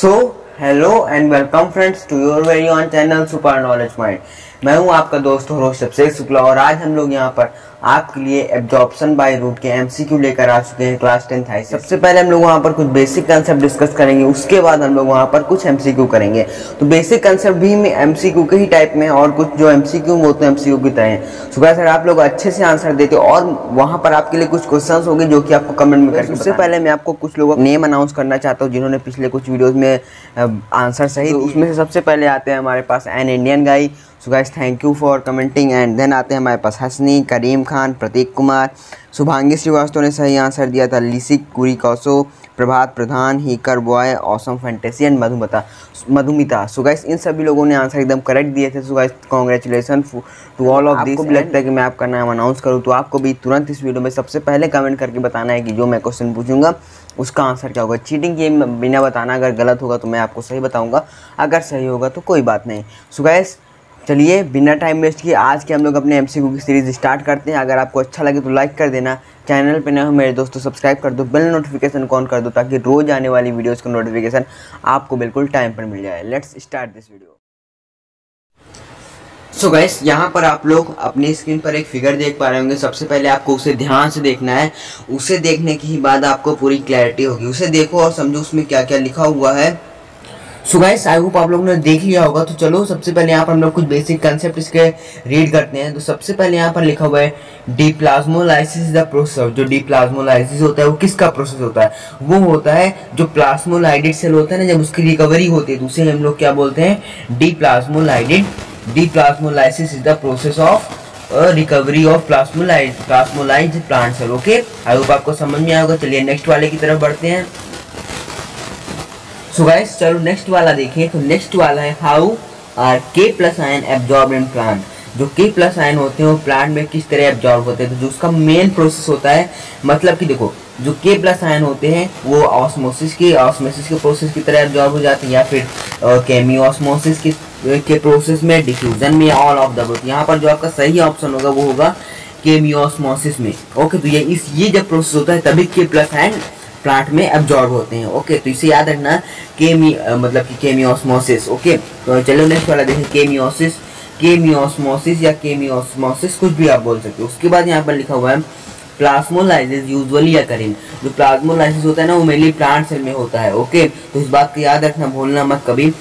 So hello and welcome friends to your very own channel super knowledge mind. मैं हूं आपका दोस्त रोहित अभिषेक शुक्ला और आज हम लोग यहां पर आपके लिए एब्जॉर्प्शन बाय रूट के एमसीक्यू लेकर आ चुके हैं क्लास 10th हाई। सबसे पहले हम लोग वहां पर कुछ बेसिक कंसेप्ट डिस्कस करेंगे, उसके बाद हम लोग वहां पर कुछ एमसीक्यू करेंगे। तो बेसिक कंसेप्ट भी में एमसीक्यू के ही टाइप में और कुछ जो एमसीक्यू होते हैं एमसीक्यू की तरह हैं। सो गाइस, अगर आप लोग अच्छे से आंसर देते हो और वहां पर आपके लिए कुछ क्वेश्चन होंगे जो कि आपको कमेंट में करके उससे पहले मैं आपको कुछ लोगों का नेम अनाउंस करना चाहता हूँ जिन्होंने पिछले कुछ वीडियोज में आंसर सही दिए। उसमें से सबसे पहले आते हैं हमारे पास an Indian guy. So guys, thank you for commenting. And then आते हैं हमारे पास हसनी, करीम खान, प्रतीक कुमार, शुभांगी श्रीवास्तव ने सही आंसर दिया था, लिसिक कुरी कौसो, प्रभात प्रधान, हीकर boy, awesome fantasy and Madhumita. So guys, इन सभी लोगों ने आंसर एकदम करेक्ट दिए थे। So guys, congratulation to all of this. आपको भी लगता है कि मैं आपका नाम अनाउंस करूँ तो आपको भी तुरंत इस वीडियो में सबसे पहले कमेंट करके बताना है कि जो मैं क्वेश्चन पूछूंगा उसका आंसर क्या होगा। चीटिंग के बिना बताना, अगर गलत होगा तो मैं आपको सही बताऊंगा, अगर सही होगा तो कोई बात नहीं। सो गाइस, चलिए बिना टाइम वेस्ट किए आज के हम लोग अपने एमसीक्यू की सीरीज स्टार्ट करते हैं। अगर आपको अच्छा लगे तो लाइक कर देना, चैनल पे नए हो मेरे दोस्तों सब्सक्राइब कर दो, बेल नोटिफिकेशन को ऑन कर दो ताकि रोज आने वाली वीडियोस का नोटिफिकेशन आपको बिल्कुल टाइम पर मिल जाए। Let's start this video. So guys, यहाँ पर आप लोग अपनी स्क्रीन पर एक फिगर देख पा रहे होंगे। सबसे पहले आपको उसे ध्यान से देखना है, उसे देखने के बाद आपको पूरी क्लैरिटी होगी। उसे देखो और समझो उसमें क्या क्या लिखा हुआ है। सो गाइस, आई होप आप लोगों ने देख लिया होगा। तो चलो सबसे पहले यहाँ पर हम लोग कुछ बेसिक कंसेप्ट इसके रीड करते हैं। तो सबसे पहले यहाँ पर लिखा हुआ है डिप्लाज्मोलाइसिस इज द प्रोसेस। जो डिप्लाज्मोलाइसिस होता है वो किसका प्रोसेस होता है? वो होता है जो प्लाज्मोलाइडेड सेल होता है ना, जब उसकी रिकवरी होती है तो उसे हम लोग क्या बोलते हैं? Deplasmolysis is the process of recovery of plasmolysed plant cell. Okay, I hope आपको समझ में आया होगा। चलिए नेक्स्ट वाले की तरफ बढ़ते हैं। सो गाइस, चलो नेक्स्ट वाला देखें। तो नेक्स्ट वाला है हाउ आर के plus ion absorb in plant. जो के प्लस आयन होते हैं वो प्लांट में किस तरह एब्जॉर्ब होते हैं? तो जो उसका मेन प्रोसेस होता है, मतलब कि देखो जो के प्लस आयन होते हैं वो ऑस्मोसिस के प्रोसेस की तरह एब्जॉर्ब हो जाते हैं, या फिर केमियोस्मोसिस के प्रोसेस में, डिफ्यूजन में, ऑल ऑफ द बोथ। यहाँ पर जो आपका सही ऑप्शन होगा वो होगा केमियोस्मोसिस में। ओके, तो ये जब प्रोसेस होता है तभी के प्लस आयन प्लांट में एब्जॉर्ब होते हैं। ओके, तो इसे याद रखना, मतलब कि केमियोस्मोसिस। ओके, तो चलो नेक्स्ट वाला देखें, केमियोस्मोसिस या केमियोस्मोसिस कुछ भी आप बोल सकते हो। उसके बाद यहाँ पर लिखा हुआ है प्लाज्मोलाइसिस यूजुअली अकरिंग। जो प्लाज्मोलाइसिस होता है ना वो मेनली प्लांट सेल में होता है। ओके, तो इस बात को याद रखना, भूलना मत कभी।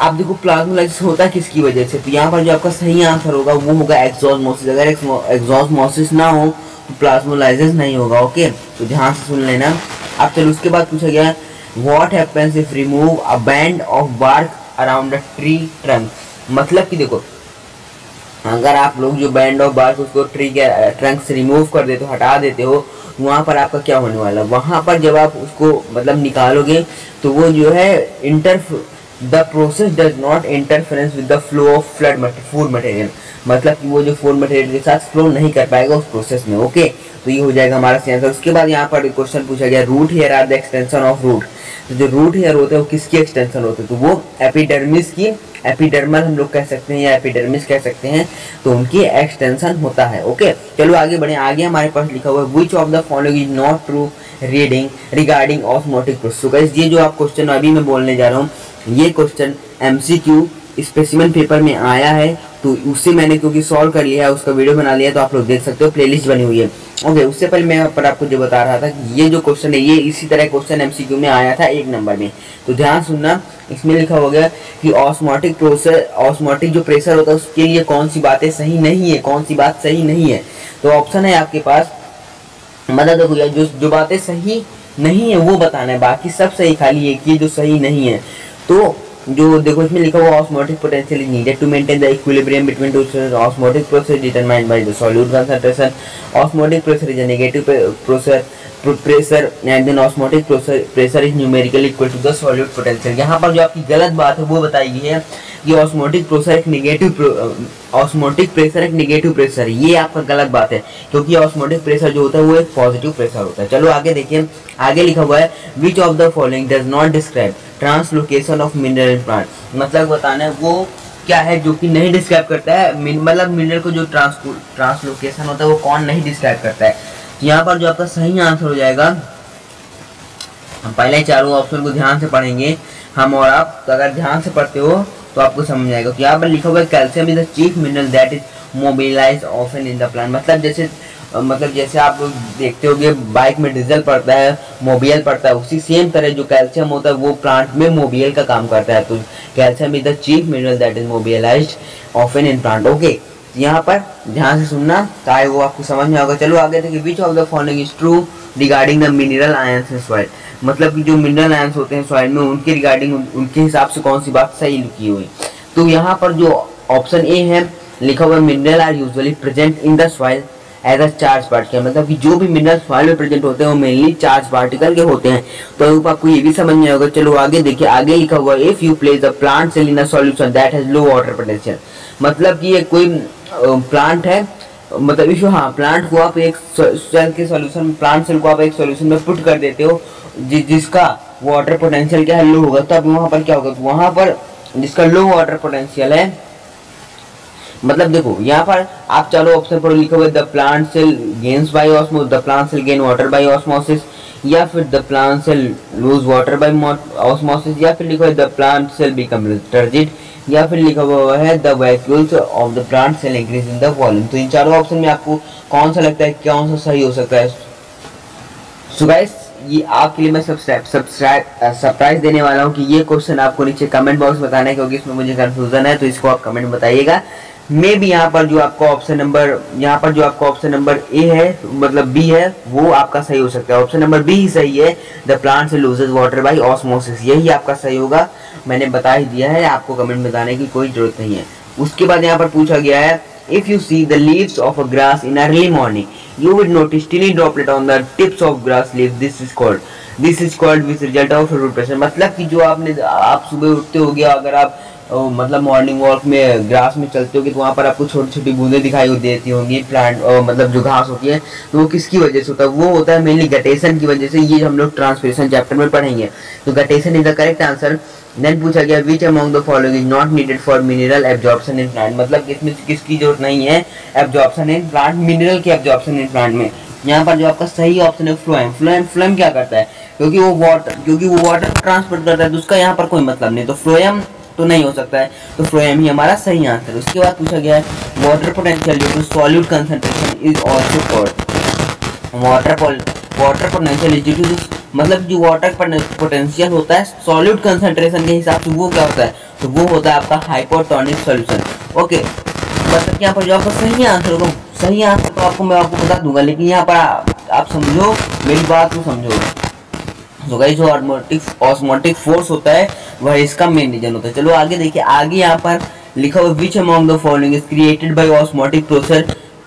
आप देखो प्लाज्मोलाइसिस होता है किसकी वजह से? तो यहाँ पर जो आपका सही आंसर होगा वो होगा एक्सोस्मोसिस। अगर एक्सोस्मोसिस ना हो तो प्लाज्मोलाइसिस नहीं होगा। ओके, तो ध्यान से सुन लेना। अब चलो उसके बाद पूछा गया what happens if remove a band of bark around a tree trunk. मतलब कि देखो अगर आप लोग जो बैंड ऑफ बार्क उसको ट्री के ट्रंक से रिमूव कर देते हो, हटा देते हो, वहाँ पर आपका क्या होने वाला? वहाँ पर जब आप उसको मतलब निकालोगे तो वो जो है the process does not interference with the flow of food material. मतलब कि वो जो फूड मटेरियल के साथ फ्लो नहीं कर पाएगा उस प्रोसेस में। ओके, तो ये हो जाएगा हमारा सही आंसर। उसके बाद यहाँ पर क्वेश्चन पूछा गया root hair are the extension of root. तो जो रूट हेयर होते हैं वो किसकी एक्सटेंशन होते हैं? तो वो एपिडर्मिस की, एपिडर्मल हम लोग कह सकते हैं या एपिडर्मिस कह सकते हैं, तो उनकी एक्सटेंशन होता है। ओके, चलो आगे बढ़े। आगे हमारे पास लिखा हुआ है which of the following is not true regarding osmotic process. तो गाइस, ये जो आप क्वेश्चन अभी मैं बोलने जा रहा हूँ ये क्वेश्चन एमसीक्यू स्पेसिमेन पेपर में आया है, तो उससे मैंने क्योंकि सॉल्व कर लिया है, उसका वीडियो बना लिया, तो आप लोग देख सकते हो, प्लेलिस्ट बनी हुई है। ओके, उससे पहले मैं पर आपको जो बता रहा था कि ये जो क्वेश्चन है ये इसी तरह क्वेश्चन एमसीक्यू में आया था 1 नंबर में। तो ध्यान सुनना, इसमें लिखा हो गया कि ऑस्मोटिक जो प्रेशर होता है उसके लिए कौन सी बातें सही नहीं है, कौन सी बात सही नहीं है। तो ऑप्शन है आपके पास, मतलब देखो जो बातें सही नहीं है वो बताना है, बाकी सब सही, खाली एक ही जो सही नहीं है। तो जो देखो इसमें लिखा हुआ osmotic potential is needed to maintain the equilibrium between two osmotic process determined by the solute concentration. Osmotic pressure is a negative pressure and then osmotic pressure is numerically equal to the solute potential. यहाँ पर जो आपकी गलत बात है वो बताई गई है कि ऑस्मोटिक प्रेशर एक नेगेटिव प्रेशर है। ये आपका गलत बात है, क्योंकि ऑस्मोटिक प्रेशर जो होता है वो एक पॉजिटिव प्रेशर होता है। चलो आगे देखिए, आगे लिखा हुआ है which of the following does not describe translocation of mineral in plant. मतलब बताना है वो क्या है जो कि नहीं डिस्क्राइब करता है, मतलब मिनरल को जो ट्रांसलोकेशन होता है वो कौन नहीं डिस्क्राइब करता है। यहाँ पर जो आपका सही आंसर हो जाएगा, हम पहले चारों ऑप्शन को ध्यान से पढ़ेंगे। हम और आप अगर ध्यान से पढ़ते हो तो आपको समझ आएगा। तो यहाँ पर लिखा हुआ है calcium is the chief mineral that is mobilise often in the plant. मतलब जैसे आप देखते होंगे बाइक में डीजल पड़ता है, मोबियल पड़ता है, उसी सेम तरह जो कैल्शियम होता है वो प्लांट में मोबियल का काम करता है। तो calcium is the chief mineral that is mobilised often in plant. Okay, यहाँ पर ध्यान से सुनना ताकि वो आपको समझ में आएगा। चलो आगे देखिए, विच of the following is true regarding the mineral ions in soil. मतलब कि जो मिनरल आयंस होते हैं सॉइल में उनके रिगार्डिंग उनके हिसाब से कौन सी बात सही लिखी हुई। तो यहाँ पर जो ऑप्शन ए है लिखा हुआ mineral are usually present in the soil as a charge particle. मतलब कि जो भी मिनरल सॉइल में प्रेजेंट होते हैं वो मेनली चार्ज पार्टिकल के होते हैं। तो आपको ये भी समझ में आएगा। चलो आगे देखिए, आगे लिखा हुआ if you place the plant cell in a solution that has low water potential. मतलब कि ये कोई प्लांट है, मतलब इफ प्लांट को आप एक सेल के सॉल्यूशन में, प्लांट सेल को आप एक सॉल्यूशन में पुट कर देते हो जिसका वाटर पोटेंशियल क्या है, लो होगा, तब वहां पर क्या होगा, वहां पर जिसका लो वाटर पोटेंशियल है, मतलब देखो यहाँ पर आप चारों ऑप्शन पर लिखा हुआ the plant cell gains by osmosis, the plant cell gain water by osmosis, या फिर the plant cell lose water by osmosis, या फिर लिखा है the plant cell become turgid, या फिर लिखा हुआ है the vacuoles of the plant cell increase in the volume. तो इन चारों ऑप्शन में आपको कौन सा लगता है, कौन सा सही हो सकता है। सो गाइस, ये आपके लिए मैं सरप्राइज देने वाला हूँ कि ये क्वेश्चन आपको नीचे कमेंट बॉक्स में बताना है, क्योंकि इसमें मुझे कंफ्यूजन है, तो इसको आप कमेंट बताइएगा। मे भी यहाँ पर जो आपका ऑप्शन नंबर ए है, मतलब बी है, वो आपका सही हो सकता है। ऑप्शन नंबर बी ही सही है, द प्लांट से लूजेस वाटर बाय ऑस्मोसिस, यही आपका सही होगा। मैंने बता ही दिया है, आपको कमेंट बताने की कोई जरूरत नहीं है। उसके बाद यहाँ पर पूछा गया है if you see the leaves of a grass in early morning you will notice tiny droplet on the tips of grass leave, this is called which result of root pressure. मतलब कि जो आप सुबह उठते होगे, अगर आप मतलब मॉर्निंग वॉक में ग्रास में चलते होगे तो वहाँ पर आपको छोटी छोटी बूंदें दिखाई देती होंगी प्लांट मतलब जो घास होती है, तो वो किसकी वजह से होता है, वो होता है मेनली गटेशन की वजह से। ये हम लोग ट्रांसपिरेशन चैप्टर में पढ़ेंगे। तो guttation is the correct answer. Then पूछा गया which among the following is not needed for mineral absorption in plant. मतलब इसमें किसकी जरूरत नहीं है एब्जॉर्प्शन इन प्लांट, मिनरल की एब्जॉर्प्शन इन प्लांट में। यहाँ पर जो आपका सही ऑप्शन है फ्लोएम। फ्लोएम क्या करता है, क्योंकि वो वाटर ट्रांसपोर्ट करता है, तो उसका यहाँ पर कोई मतलब नहीं, तो फ्लोएम तो नहीं हो सकता है, तो फ्लोएम ही हमारा सही आंसर। उसके बाद पूछा गया है water potential due to solute concentration is also called water potential is due to, मतलब जो वाटर पोटेंशियल होता है सॉल्यूट कंसंट्रेशन के हिसाब से वो क्या होता है, तो वो होता है आपका हाइपोटोनिक सॉल्यूशन। ओके, मतलब यहाँ पर जो आपका सही आंसर होगा, सही आंसर तो आपको मैं बता दूंगा, लेकिन यहाँ पर आप समझो मेरी बात को समझो। तो गाइस जो ऑस्मोटिक फोर्स होता है वह इसका मेन रीजन होता है। चलो आगे देखिए, आगे यहाँ पर लिखा हुआ विच among the following is created by osmotic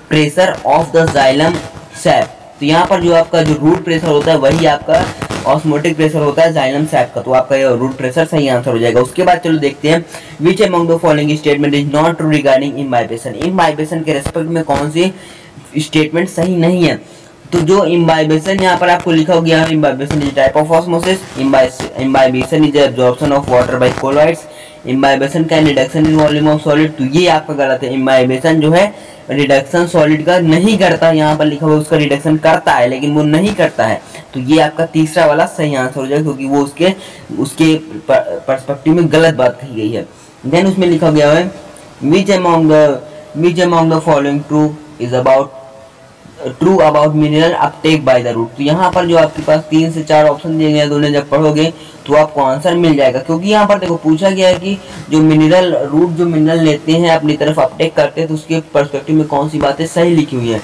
pressure of the xylem SAP. तो यहाँ पर जो आपका जो रूट प्रेशर होता है वही आपका ऑस्मोटिक प्रेशर होता है जाइलम सैप का, तो आपका ये रूट प्रेशर सही आंसर हो जाएगा। उसके बाद चलो देखते हैं विच among the following statement is not true regarding imbibition. Imbibition के रेस्पेक्ट में कौन सी स्टेटमेंट सही नहीं है। तो जो इम्बाइबेशन यहाँ पर आपको लिखा हो गया है, imbibition is type of osmosis, imbibition is absorption of water by colloids, imbibition का reduction in volume of solid, तो ये आपका गलत है। इम्बाइबेशन जो है रिडक्शन सॉलिड का नहीं करता, यहाँ पर लिखा हुआ उसका रिडक्शन करता है लेकिन वो नहीं करता है, तो ये आपका तीसरा वाला सही आंसर हो जाएगा, क्योंकि वो उसके पर्सपेक्टिव में गलत बात कही गई है। देन उसमें लिखा गया है which among the following true about mineral uptake by the root. तो यहाँ पर जो आपके पास 3 से 4 ऑप्शन दिए गए हैं, दोनों जब पढ़ोगे तो आपको आंसर मिल जाएगा, क्योंकि यहाँ पर देखो पूछा गया है कि जो मिनरल रूट जो मिनरल लेते हैं अपनी तरफ अपटेक करते हैं, तो उसके पर्सपेक्टिव में कौन सी बातें सही लिखी हुई है।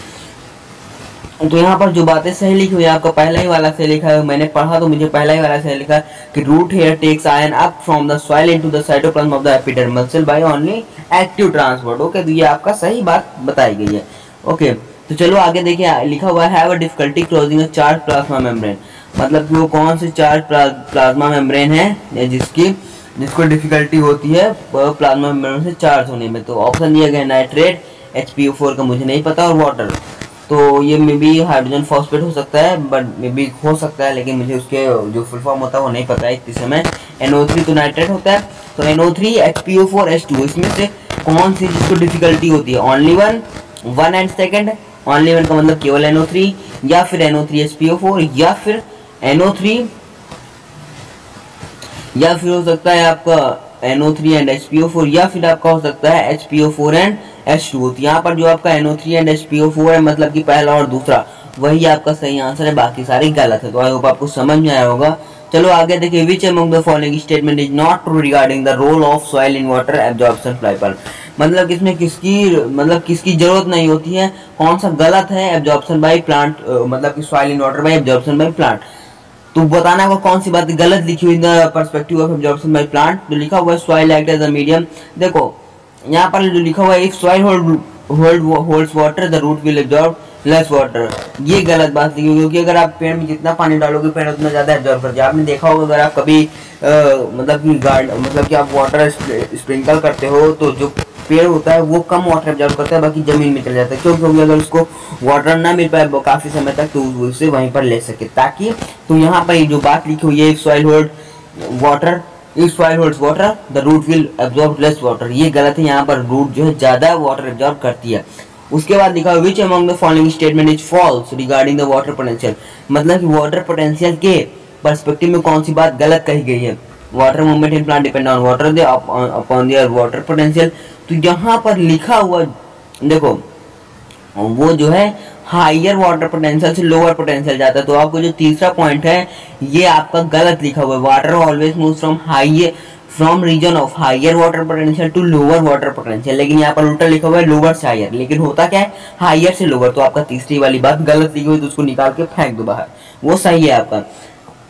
तो यहाँ पर जो बातें सही लिखी हुई है, आपका पहला ही वाला सही लिखा है, मैंने पढ़ा तो मुझे पहला ही वाला सही लिखा कि root hair takes ion up from the soil into the cytoplasm of the epidermal cell by only active transport. Okay, तो ये आपका सही बात बताई गई है। ओके, तो चलो आगे देखिए, लिखा हुआ है have a difficulty closing a charge plasma membrane. मतलब कि वो कौन से चार्ज प्लाज्मा मेम्ब्रेन है जिसको डिफिकल्टी होती है प्लाज्मा मेम्ब्रेन से चार्ज होने में। तो ऑप्शन दिया गया नाइट्रेट, HPO4 का मुझे नहीं पता, और वाटर। तो ये मे बी हाइड्रोजन फॉस्फेट हो सकता है, बट मे बी हो सकता है, लेकिन मुझे उसके जो फुल फॉर्म होता है वो नहीं पता है इस समय। NO3 तो नाइट्रेट होता है, तो NO3 HPO4 H2 इसमें से कौन सी जिसको डिफिकल्टी होती है, only one and second. Only one का मतलब केवल NO3, या फिर NO3 HPO4, या फिर NO3 या फिर हो सकता है आपका NO3 एंड HPO4, या फिर आपका हो सकता है HPO4 एंड H2O। तो यहाँ पर जो आपका NO3 एंड HPO4 है, मतलब कि पहला और दूसरा, वही आपका सही आंसर है, बाकी सारे गलत है। तो आई होप आपको समझ में आया होगा। चलो आगे देखिए, which among the following statement is not true regarding the role of soil in water absorption pipeline. मतलब इसमें किसकी जरूरत नहीं होती है, कौन सा गलत है एब्जॉर्प्शन बाय प्लांट, मतलब कि soil in water by absorption by plant. तो बताना होगा कौन सी बात गलत लिखी हुई in the perspective of absorption by plant. जो लिखा हुआ है soil act as a medium, देखो यहाँ पर जो लिखा हुआ है if soil holds water the root will absorb less water, ये गलत बात लिखी, क्योंकि अगर आप पेड़ में जितना पानी डालोगे पेड़ उतना ज्यादा एब्जॉर्ब करते हैं। आपने देखा होगा अगर आप कभी मतलब कि आप वाटर स्प्रिंकल करते हो तो जो पेड़ होता है वो कम वाटर एब्जॉर्ब करता है, बाकी जमीन में चल जाता है। क्यों? क्योंकि अगर उसको वाटर ना मिल पाए काफी समय तक तो उसे वहीं पर ले सके, ताकि तो यहाँ पर जो बात लिखी हुई है soil hold water, if soil holds water the root will absorb less water, ये गलत है। यहाँ पर रूट जो है ज्यादा वाटर एब्जॉर्ब करती है। उसके बाद लिखा which among the following statement is false regarding the water potential, मतलब कि वाटर पोटेंशियल के पर्सपेक्टिव में कौन सी बात गलत कही गई है। Water movement in plant depend on water upon their water potential. तो यहाँ पर लिखा हुआ देखो वो जो है हायर वाटर पोटेंशियल से लोअर पोटेंशियल जाता है। तो आपको जो तीसरा पॉइंट है ये आपका गलत लिखा हुआ है। Water always moves from region of higher water potential to lower water potential, लेकिन यहाँ पर उल्टा लिखा हुआ है लोअर से हायर, लेकिन होता क्या है हायर से लोअर। तो आपका तीसरी वाली बात गलत लिखी हुई, तो उसको निकाल के फेंक दो बाहर, वो सही है आपका।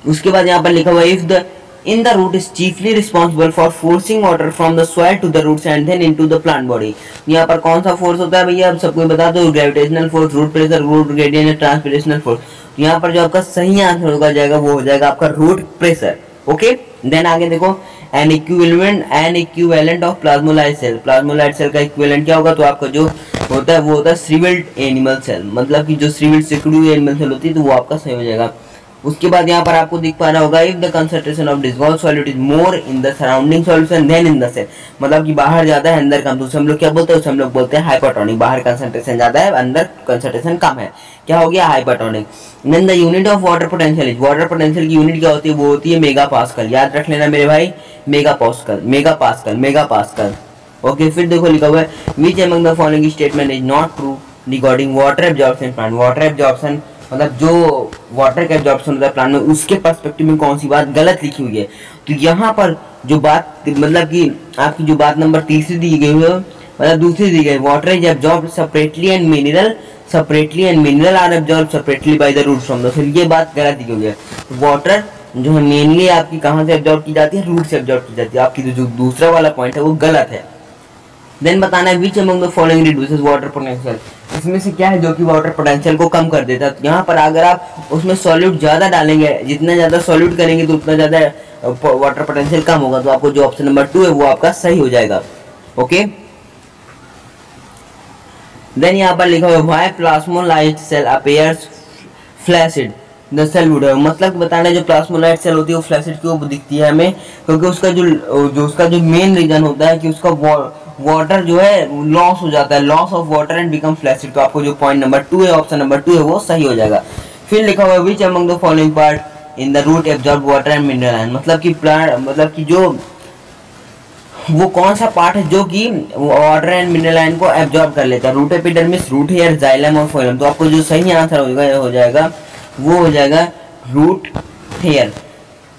उसके बाद यहाँ पर लिखा हुआ है if the in the root is chiefly responsible for forcing water from the soil to the roots and then into the plant body। यहाँ पर कौन सा फोर्स होता है भैया, आप सबको बता दो, gravitational force, root pressure, root gradient, transpirational force. तो यहाँ पर जो आपका सही आंसर होगा जाएगा वो हो जाएगा आपका रूट प्रेशर। ओके, देन आगे देखो an equivalent of plasmolysed cell. Plasmolysed cell का इक्विवेलेंट क्या होगा, तो आपका जो होता है वो होता है श्रिवेल्ड एनिमल सेल, मतलब कि जो श्रिवेल्ड सिकुड़ी हुई एनिमल सेल होती है, तो वो आपका सही हो जाएगा। उसके बाद यहाँ पर आपको दिख पा रहा होगा if the concentration of dissolved solute is more in the surrounding solution then in the cell, मतलब कि बाहर ज्यादा है अंदर कम, तो उसे हम लोग क्या बोलते हैं, उसे हम लोग बोलते हैं हाइपरटोनिक। बाहर कंसंट्रेशन ज्यादा है अंदर कंसंट्रेशन कम है, क्या हो गया hypertonic. Then the unit of water potential is, water potential की यूनिट क्या होती है, वो होती है मेगा पास्कल। याद रख लेना मेरे भाई, मेगा पास्कल। ओके, फिर देखो लिखा हुआ है which among the following statement is not true regarding water absorption plant. Water absorption मतलब जो वाटर का एब्जॉर्प्शन होता है प्लांट में, उसके पर्सपेक्टिव में कौन सी बात गलत लिखी हुई है। तो यहाँ पर जो बात मतलब कि आपकी जो बात नंबर तीसरी दी गई है, मतलब दूसरी दी गई, water is absorb separately and mineral are absorb separately by the root from the soil, ये बात गलत दी गई है। वाटर जो है मेनली आपकी कहाँ से एब्जॉर्ब की जाती है, रूट से एब्जॉर्ब की जाती है। आपकी जो दूसरा वाला पॉइंट है वो गलत है। देन बताना है which among the following reduces water potential, इसमें से क्या है जो कि वाटर पोटेंशियल को कम कर देता है। तो यहाँ पर अगर आप उसमें सॉल्यूट ज्यादा डालेंगे, जितना ज्यादा सॉल्यूट करेंगे तो उतना ज्यादा वाटर पोटेंशियल कम होगा। तो आपको जो ऑप्शन नंबर 2 है वो आपका सही हो जाएगा। ओके, देन यहाँ पर लिखा हुआ why plasmolysed cell appears flaccid the cell would, मतलब बताना जो प्लाज्मोलाइट सेल होती है वो फ्लैसिड क्यों दिखती है हमें, क्योंकि उसका जो मेन रीजन होता है कि उसका वाटर जो है लॉस हो जाता है, loss of water and become flaccid. तो आपको जो पॉइंट नंबर 2 है, ऑप्शन नंबर 2 है वो सही हो जाएगा। फिर लिखा हुआ है which among the following part in the root absorb water and mineral ion, मतलब कि प्लांट मतलब कि जो वो कौन सा पार्ट है जो कि वाटर एंड मिनरल आयन को एब्जॉर्ब कर लेता है। Root epidermis, root hair, xylem और फोइलम। तो आपको जो सही आंसर हो जाएगा वो हो जाएगा रूट हेयर,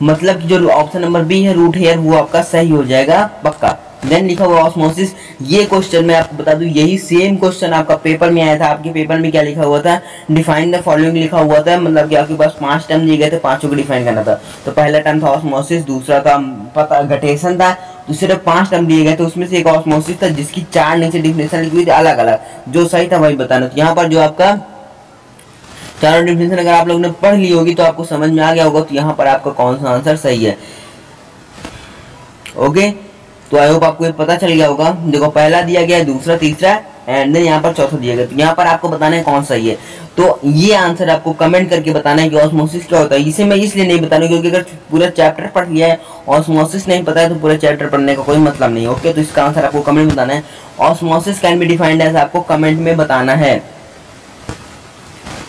मतलब कि जो ऑप्शन नंबर बी है रूट हेयर वो आपका सही हो जाएगा पक्का। देन लिखा हुआ ऑस्मोसिस, ये क्वेश्चन मैं आपको बता दूं यही सेम क्वेश्चन आपका पेपर में आया था। आपके पेपर में क्या लिखा हुआ था, डिफाइन द फॉलोइंग लिखा हुआ था, मतलब कि आपके पास 5 टर्म दिए गए थे, पांचों को डिफाइन करना था। तो पहला टर्म था ऑस्मोसिस, दूसरा था पता घटेशन था, तो सिर्फ 5 टर्म दिए गए थे, उसमें से एक ऑस्मोसिस था जिसकी 4 नीचे डिफिनेशन लिखी हुई थी अलग अलग, जो सही था वही बताना। तो यहाँ पर जो आपका चारों डिफिनेशन अगर आप लोगों ने पढ़ ली होगी तो आपको समझ में आ गया होगा तो यहाँ पर आपका कौन सा आंसर सही है। ओके, तो आई होप आपको ये पता चल गया होगा। देखो पहला दिया गया है, दूसरा, तीसरा एंड देन यहाँ पर चौथा दिया गया। तो यहाँ पर आपको बताना है कौन सही है। तो ये आंसर आपको कमेंट करके बताना है कि ऑस्मोसिस क्या होता है। इसे मैं इसलिए नहीं बता रहा क्योंकि अगर पूरा चैप्टर पढ़ लिया है ऑस्मोसिस नहीं पता है तो पूरा चैप्टर पढ़ने का कोई मतलब नहीं। ओके, तो इसका आंसर आपको कमेंट में बताना है। Osmosis can be defined as, आपको कमेंट में बताना है।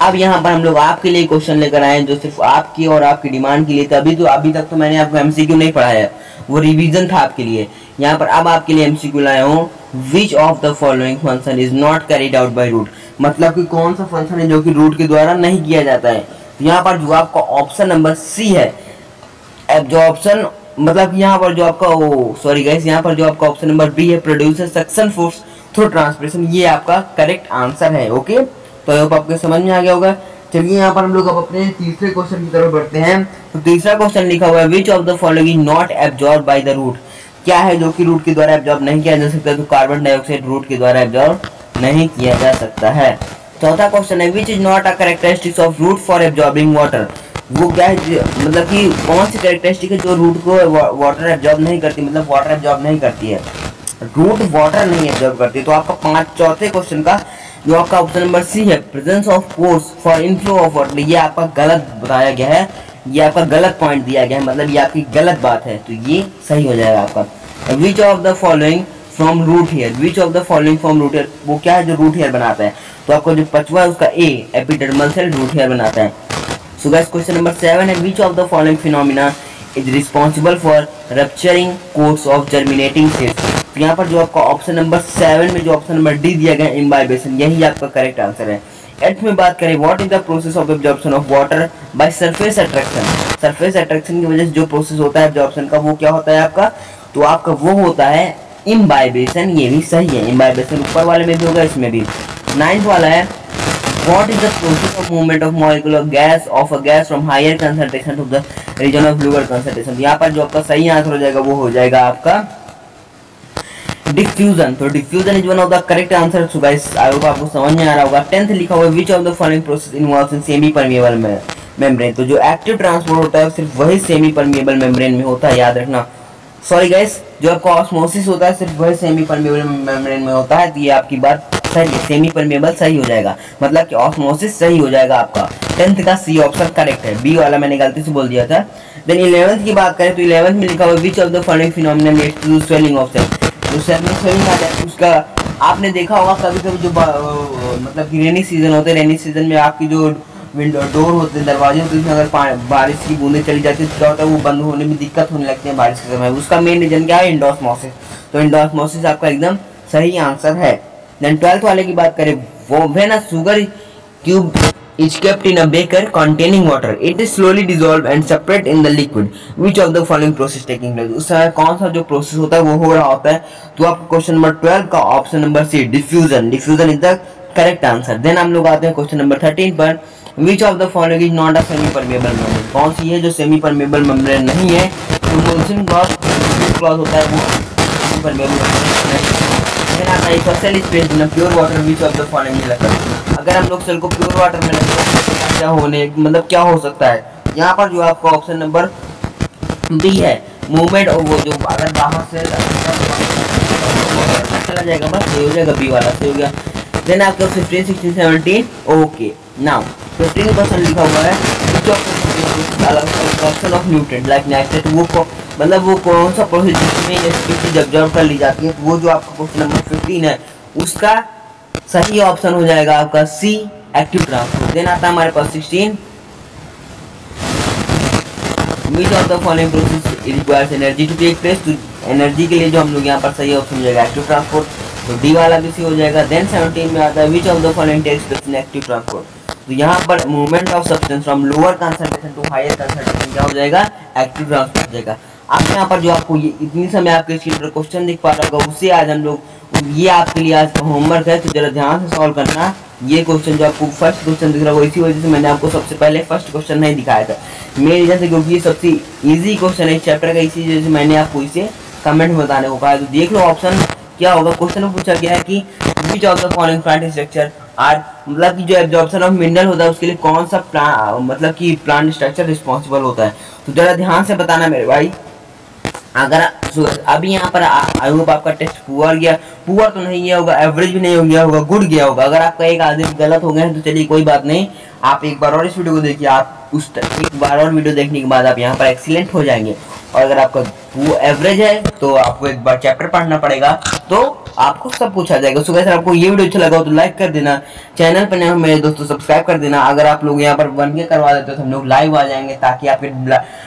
अब यहाँ पर हम लोग आपके लिए क्वेश्चन लेकर आए हैं जो सिर्फ आपकी और आपकी डिमांड के लिए था। अभी तक तो मैंने आपको एमसीक्यू नहीं पढ़ाया है, वो रिवीजन था आपके लिए। यहाँ पर अब आपके लिए एमसीक्यू लाया हूँ, which of the following function is not carried out by root, मतलब कि कौन सा फंक्शन है जो कि रूट के द्वारा नहीं किया जाता है। तो यहाँ पर जो आपका ऑप्शन नंबर सी है, अब जो ऑप्शन मतलब यहाँ पर जो आपका सॉरी गाइस, यहाँ पर जो आपका ऑप्शन नंबर बी है, producer suction force through transpiration, ये आपका करेक्ट आंसर है। ओके, तो आई होप आपको समझ में आ गया होगा। चलिए यहाँ पर हम लोग अब अपने तीसरे क्वेश्चन की तरफ बढ़ते हैं। तो तीसरा क्वेश्चन लिखा हुआ है, which of the following is not absorb by the root, क्या है जो कि रूट के द्वारा एब्जॉर्ब नहीं किया जा सकता। तो कार्बन डाइऑक्साइड रूट के द्वारा एब्जॉर्ब नहीं किया जा सकता है। चौथा क्वेश्चन है, which is not a characteristics of root for absorbing water, वो क्या है मतलब कि कौन सी कैरेक्टरिस्टिक है जो रूट को वाटर एब्जॉर्ब नहीं करती, मतलब वाटर एब्जॉर्ब नहीं करती है, रूट वाटर नहीं एब्जॉर्ब करती। तो आपका चौथे क्वेश्चन का जो आपका ऑप्शन नंबर सी है, presence of force for inflow of water, ये आपका गलत बताया गया है, ये आपका गलत पॉइंट दिया गया है, मतलब ये आपकी गलत बात है, तो ये सही हो जाएगा आपका। Which of the following from root hair, which of the following from root hair, वो क्या है जो रूट हेयर बनाता है। तो आपका जो पांचवा है उसका ए, एपिडर्मल सेल रूट हेयर बनाता है। सो गाइस क्वेश्चन नंबर 7 है, which of the following phenomena is responsible for rupturing course of germinating seeds. तो यहाँ पर जो आपका ऑप्शन नंबर 7 में जो ऑप्शन नंबर डी दिया गया इम्बाइबेशन, यही आपका करेक्ट आंसर है। 8th में बात करें, what is the process of absorption of water by surface attraction, surface attraction की वजह से जो प्रोसेस होता है एब्जॉर्प्शन का, वो क्या होता है आपका, तो आपका वो होता है इम्बाइबेशन। ये भी सही है, इम्बाइबेशन ऊपर वाले में भी होगा, इसमें भी। 9th वाला है, what is the process of movement of molecule of a gas from higher concentration to the region of lower concentration। यहाँ पर जो आपका सही आंसर हो जाएगा वो हो जाएगा आपका डिफ्यूजन। तो diffusion is one of the correct answer. So guys I hope आपको समझ में आ रहा होगा। 10th लिखा हुआ है, which of the following process involves in semi permeable membrane. तो जो एक्टिव ट्रांसपोर्ट होता है सिर्फ वही सेमी परमिएबल मेम्ब्रेन में होता है, याद रखना। सॉरी गाइस, जो आपका ऑस्मोसिस होता है सिर्फ वही सेमी परमिएबल मेम्ब्रेन में होता है। तो ये आपकी बात सही है, सेमी परमिएबल सही हो जाएगा, मतलब कि ऑस्मोसिस सही हो जाएगा आपका। 10th का सी ऑप्शन करेक्ट है, बी वाला मैंने गलती से बोल दिया था। देन 11th की बात करें तो 11th में लिखा हुआ है, which of the following phenomena leads to swelling of cell. तो सेल में स्वेलिंग आ जाए उसका आपने देखा होगा कभी कभी जो मतलब कि रेनी सीजन होते हैं, रेनी सीजन में आपकी जो विंडो डोर होते हैं, दरवाजे होते हैं, अगर बारिश की बूंदें चली जाती है तो क्या होता है, वो बंद होने में दिक्कत होने लगती है बारिश के समय। उसका मेन रीजन क्या है, इंडोस्मोसिस। तो इंडोस्मोसिस आपका एकदम सही आंसर है। देन 12th वाले की बात करें, वो when a sugar cube is kept in a beaker containing water, it is slowly dissolved and separate in the liquid, which of the following process taking place। उस समय कौन सा जो प्रोसेस होता है वो हो रहा होता है। तो आपको क्वेश्चन नंबर 12 का option number C, diffusion, diffusion is the correct answer. Then हम लोग आते हैं क्वेश्चन नंबर 13 पर, which of the following is not a semi permeable membrane. कौन सी है जो सेमी परमिएबल मेम्ब्रेन नहीं है। तो मोल्सन क्लॉज होता है वो सेमी परमिएबल मेम्ब्रेन नहीं। देन आता है cell is placed in pure water, which of the following is लगा। अगर हम लोग सेल को प्योर वाटर में लगाते हैं क्या होने मतलब क्या हो सकता है। यहाँ पर जो आपका ऑप्शन नंबर बी है, मूवमेंट और वो जो अगर बाहर से चला जाएगा बस ये हो जाएगा, बी वाला सही हो गया। देन आपका 15, 16, 17 ओके। नाउ 15% लिखा हुआ है, option of nutrient like nitrate, वो मतलब वो कौन सा प्रोसेस जिसमें स्पीशीज एब्जॉर्ब कर ली जाती है। वो जो आपका क्वेश्चन नंबर 15 है उसका सही ऑप्शन हो जाएगा आपका सी, एक्टिव ट्रांसपोर्ट। देन आता है हमारे पास 16, which of the following process requires energy to take place. तो एनर्जी के लिए जो हम लोग यहाँ पर सही ऑप्शन हो जाएगा एक्टिव ट्रांसपोर्ट, तो डी वाला भी सही हो जाएगा। देन 17 में आता है, which of the following takes place in active transport. तो यहाँ पर movement of substance from lower concentration to higher concentration क्या हो जाएगा, एक्टिव ट्रांसपोर्ट हो जाएगा। आप यहाँ पर जो आपको ये इतनी समय आपके स्क्रीन पर क्वेश्चन दिख पा रहा होगा, उससे आज हम लोग ये आपके लिए आज का होमवर्क है, तो जरा ध्यान से सॉल्व करना। ये क्वेश्चन जो आपको फर्स्ट क्वेश्चन दिख रहा है इसी वजह से मैंने आपको सबसे पहले फर्स्ट क्वेश्चन नहीं दिखाया था मेरी वजह से, क्योंकि ये सबसे इजी क्वेश्चन है इस चैप्टर का, इसी वजह से मैंने आपको इसे कमेंट में बताने को कहा। तो देख लो ऑप्शन क्या होगा। क्वेश्चन में पूछा गया है कि which of the following plant structure are, मतलब कि जो एब्जॉर्प्शन ऑफ मिनरल होता है उसके लिए कौन सा मतलब कि प्लांट स्ट्रक्चर रिस्पॉन्सिबल होता है। तो जरा ध्यान से बताना मेरे भाई। अगर अभी यहाँ पर आई होप आपका टेस्ट पुअर गया, पुअर तो नहीं गया होगा, एवरेज भी नहीं हो गया होगा, गुड गया होगा। अगर आपका एक आधे गलत हो गए तो चलिए कोई बात नहीं, आप एक बार और इस वीडियो को देखिए, आप उस एक बार और वीडियो देखने के बाद आप यहाँ पर एक्सीलेंट हो जाएंगे। और अगर आपका वो एवरेज है तो आपको एक बार चैप्टर पढ़ना पड़ेगा, तो आपको सब कुछ आ जाएगा। सो गाइस आपको ये वीडियो अच्छा लगा हो तो लाइक कर देना, चैनल पर नए हो मेरे दोस्तों सब्सक्राइब कर देना। अगर आप लोग यहाँ पर 1K करवा देते हो तो हम लोग लाइव आ जाएंगे, ताकि आपके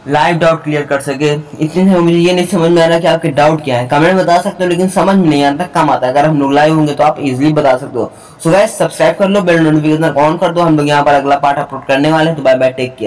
लाइव डाउट क्लियर कर सके। इतने से मुझे ये नहीं समझ में आ रहा कि आपके डाउट क्या है, कमेंट बता सकते हो, लेकिन समझ में नहीं आता कम आता है। अगर हम लोग लाइव होंगे तो आप इजीली बता सकते हो। सो गाइस सब्सक्राइब कर लो, बेल नोटिफिकेशन ऑन कर दो। हम लोग यहाँ पर अगला पार्ट अपलोड करने वाले हैं। तो बाय बाय, टेक केयर।